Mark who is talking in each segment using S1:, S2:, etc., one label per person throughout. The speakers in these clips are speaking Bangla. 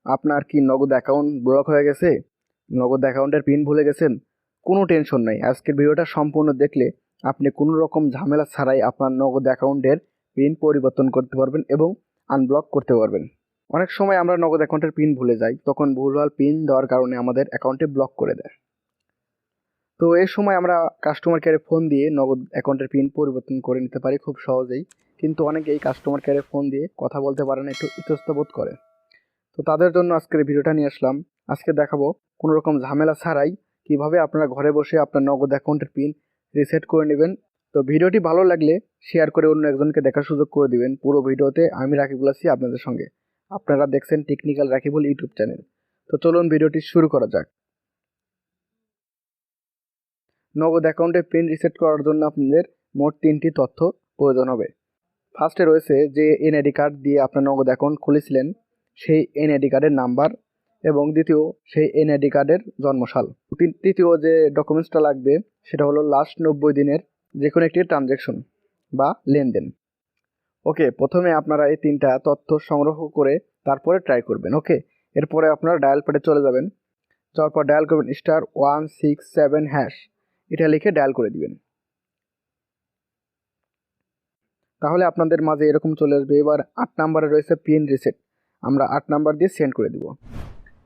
S1: আপনার কি নগদ অ্যাকাউন্ট ব্লক হয়ে গেছে? নগদ অ্যাকাউন্টের পিন ভুলে গেছেন? কোনো টেনশন নাই। আজকের ভিডিওটা সম্পূর্ণ দেখলে আপনি কোনো রকম ঝামেলা ছাড়াই আপনার নগদ অ্যাকাউন্টের পিন পরিবর্তন করতে পারবেন এবং আনব্লক করতে পারবেন। অনেক সময় আমরা নগদ অ্যাকাউন্টের পিন ভুলে যাই, তখন ভুলভাল পিন দেওয়ার কারণে আমাদের অ্যাকাউন্টে ব্লক করে দেয়। তো এই সময় আমরা কাস্টমার কেয়ারে ফোন দিয়ে নগদ অ্যাকাউন্টের পিন পরিবর্তন করে নিতে পারি খুব সহজেই, কিন্তু অনেকেই কাস্টমার কেয়ারে ফোন দিয়ে কথা বলতে পারে না, একটু ইতস্তত করে। তো তাদের জন্য আজকের ভিডিওটা নিয়ে আসলাম। আজকে দেখাবো কোনো রকম ঝামেলা ছাড়াই কিভাবে আপনারা ঘরে বসে আপনার নগদ অ্যাকাউন্টের পিন রিসেট করে নেবেন। তো ভিডিওটি ভালো লাগলে শেয়ার করে অন্য একজনকে দেখার সুযোগ করে দিবেন। পুরো ভিডিওতে আমি রাকিবুল আছি আপনাদের সঙ্গে। আপনারা দেখছেন টেকনিক্যাল রাকিবুল ইউটিউব চ্যানেল। তো চলুন ভিডিওটি শুরু করা যাক। নগদ অ্যাকাউন্টে পিন রিসেট করার জন্য আপনাদের মোট 3টি তথ্য প্রয়োজন হবে। ফার্স্টে রয়েছে যে এনআইডি কার্ড দিয়ে আপনার নগদ অ্যাকাউন্ট খুলেছিলেন সেই এনআইডি কার্ডের নাম্বার, এবং দ্বিতীয় সেই এনআইডি কার্ডের জন্মসাল। তৃতীয় যে ডকুমেন্টসটা লাগবে সেটা হলো লাস্ট 90 দিনের যে কোনো একটি ট্রানজ্যাকশন বা লেনদেন। ওকে, প্রথমে আপনারা এই 3টা তথ্য সংগ্রহ করে তারপরে ট্রাই করবেন। ওকে, এরপরে আপনারা ডায়াল প্যাডে চলে যাবেন। যাওয়ার পর ডায়াল করবেন *167#, এটা লিখে ডায়াল করে দিবেন। তাহলে আপনাদের মাঝে এরকম চলে আসবে। এবার 8 নাম্বারে রয়েছে পিন রিসেট, আমরা 8 নাম্বার দিয়ে সেন্ড করে দিব।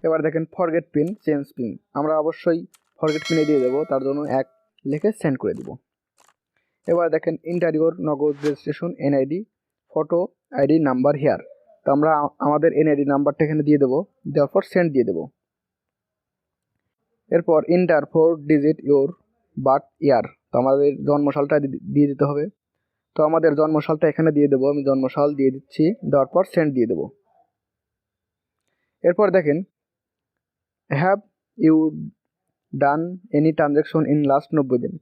S1: এবার দেখেন ফরগেট পিন, চেঞ্জ পিন, আমরা অবশ্যই ফরগেট পিনে দিয়ে দেবো, তার জন্য 1 লিখে সেন্ড করে দিব। এবার দেখেন ইন্টারিওর নগদ registration NID photo ID number hair, তো আমরা আমাদের এনআইডি নাম্বারটা এখানে দিয়ে দেবো, দেওয়ার পর সেন্ড দিয়ে দেবো। এরপর ইন্টার 4 ডিজিট ইউর বার্থ ইয়ার, তো আমাদের জন্মসালটা দিয়ে দিতে হবে। তো আমাদের জন্মসালটা এখানে দিয়ে দেবো, আমি জন্মসাল দিয়ে দিচ্ছি, দেওয়ার পর সেন্ড দিয়ে দেবো। এরপর দেখেন have you done any transaction in last 90 দিন,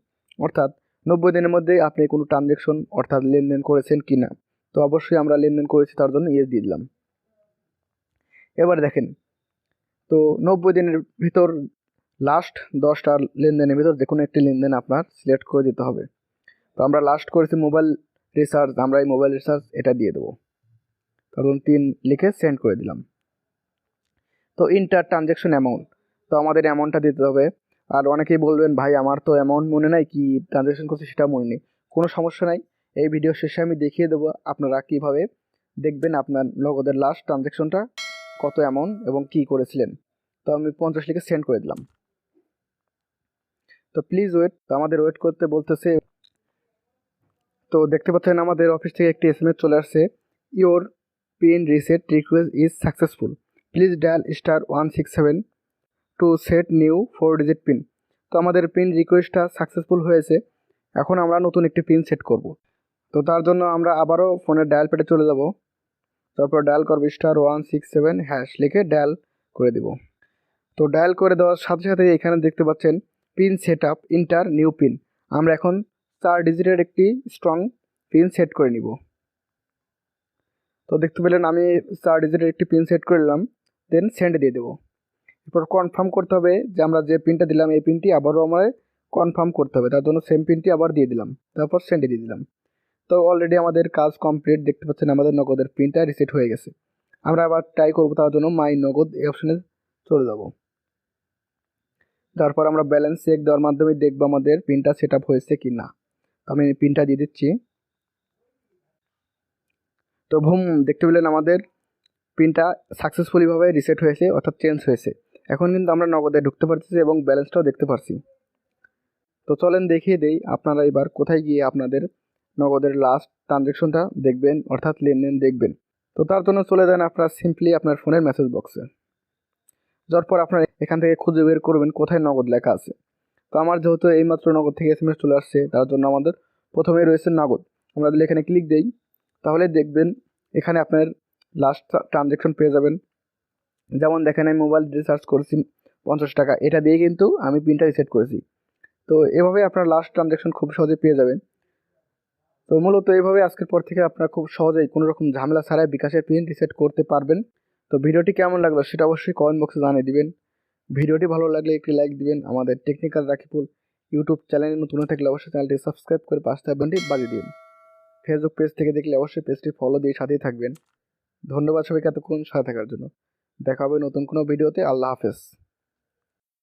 S1: অর্থাৎ 90 দিনের মধ্যে আপনি কোনো ট্রানজ্যাকশন অর্থাৎ লেনদেন করেছেন কি না। তো অবশ্যই আমরা লেনদেন করেছি, তার জন্য ইয়েস দিয়ে দিলাম। এবার দেখেন, তো 90 দিনের ভিতর লাস্ট 10টা লেনদেনের ভিতর যে কোনো একটি লেনদেন আপনার সিলেক্ট করে দিতে হবে। তো আমরা লাস্ট করেছি মোবাইল রিচার্জ, আমরা এই মোবাইল রিচার্জ এটা দিয়ে দেবো, কারণ 3 লিখে সেন্ড করে দিলাম। তো ইন্টার ট্রানজ্যাকশন অ্যামাউন্ট, তো আমাদের অ্যামাউন্টটা দিতে হবে। আর অনেকেই বলবেন ভাই আমার তো অ্যামাউন্ট মনে নাই, কি ট্রানজ্যাকশন করছি সেটা মনে নেই। কোনো সমস্যা নাই, এই ভিডিও শেষে আমি দেখিয়ে দেবো আপনারা কীভাবে দেখবেন আপনার নগদের লাস্ট ট্রানজ্যাকশনটা কত অ্যামাউন্ট এবং কি করেছিলেন। তো আমি 50 লিখে সেন্ড করে দিলাম। তো প্লিজ ওয়েট, তো আমাদের ওয়েট করতে বলতেছে। তো দেখতে পাচ্ছেন আমাদের অফিস থেকে একটি এসএমএস চলে আসছে, your pin reset request is successful, please dial *167 to set new 4 digit pin. তো আমাদের পিন রিকোয়েস্টটা সাকসেসফুল হয়েছে, এখন আমরা নতুন একটি পিন সেট করব। তো তার জন্য আমরা আবারও ফোনের ডায়াল প্যাডে চলে যাব, তারপর ডায়াল করবো *167# লিখে ডায়াল করে দিব। তো ডায়াল করে দেওয়ার সাথে সাথে এখানে দেখতে পাচ্ছেন pin set up, inter new pin, আমরা এখন 4 ডিজিটের একটি স্ট্রং পিন সেট করে নিব। তো দেখতে পেলেন আমি 4 ডিজিটের একটি পিন সেট করে নিলাম, দেন সেন্ড দিয়ে দেবো। এরপর কনফার্ম করতে হবে যে আমরা যে পিনটা দিলাম এই পিনটি আবারও আমার কনফার্ম করতে হবে, তার জন্য সেম পিনটি আবার দিয়ে দিলাম, তারপর সেন্ডে দিয়ে দিলাম। তো অলরেডি আমাদের কাজ কমপ্লিট, দেখতে পাচ্ছেন আমাদের নগদের পিনটা রিসেট হয়ে গেছে। আমরা আবার ট্রাই করবো, তার জন্য মাই নগদ এই অপশানে চলে যাব। তারপর আমরা ব্যালেন্স চেক দেওয়ার মাধ্যমে দেখবো আমাদের পিনটা সেট আপ হয়েছে কি না। আমি পিনটা দিয়ে দিচ্ছি। তো ভুম, দেখতে পেলেন আমাদের পিনটা সাকসেসফুলিভাবে রিসেট হয়েছে, অর্থাৎ চেঞ্জ হয়েছে। এখন কিন্তু আমরা নগদে ঢুকতে পারতেছি এবং ব্যালেন্সটাও দেখতে পারছি। তো চলেন দেখিয়ে দেই আপনারা এবার কোথায় গিয়ে আপনাদের নগদের লাস্ট ট্রানজ্যাকশনটা দেখবেন, অর্থাৎ লেনদেন দেখবেন। তো তার জন্য চলে যান আপনারা সিম্পলি আপনার ফোনের মেসেজ বক্সে। যাওয়ার পর আপনারা এখান থেকে খুঁজে বের করবেন কোথায় নগদ লেখা আছে। তো আমার যেহেতু এইমাত্র নগদ থেকে এসএমএস চলে আসছে, তার জন্য আমাদের প্রথমেই রয়েছে নগদ। আমরা যদি এখানে ক্লিক দেই তাহলে দেখবেন এখানে আপনার লাস্ট ট্রানজ্যাকশন পেয়ে যাবেন। যেমন দেখেন আমি মোবাইল রিচার্জ করেছি 50 টাকা, এটা দিয়ে কিন্তু আমি পিনটা রিসেট করেছি। তো এভাবে আপনার লাস্ট ট্রানজ্যাকশন খুব সহজে পেয়ে যাবেন। তো মূলত এইভাবে আজকের পর থেকে আপনারা খুব সহজেই কোনো রকম ঝামেলা ছাড়াই বিকাশের পিন রিসেট করতে পারবেন। তো ভিডিওটি কেমন লাগলো সেটা অবশ্যই কমেন্ট বক্সে জানিয়ে দিবেন। ভিডিওটি ভালো লাগলে একটি লাইক দিবেন। আমাদের টেকনিক্যাল রাকিবুল ইউটিউব চ্যানেলে নতুন থাকলে অবশ্যই চ্যানেলটি সাবস্ক্রাইব করে পাশে থাকবেনটি বাজিয়ে দিন। ফেসবুক পেজ থেকে দেখলে অবশ্যই পেজটি ফলো দিয়ে সাথেই থাকবেন। ধন্যবাদ সবাইকে এতক্ষণ সাথে থাকার জন্য। দেখা হবে নতুন কোনো ভিডিওতে। আল্লাহ হাফেজ।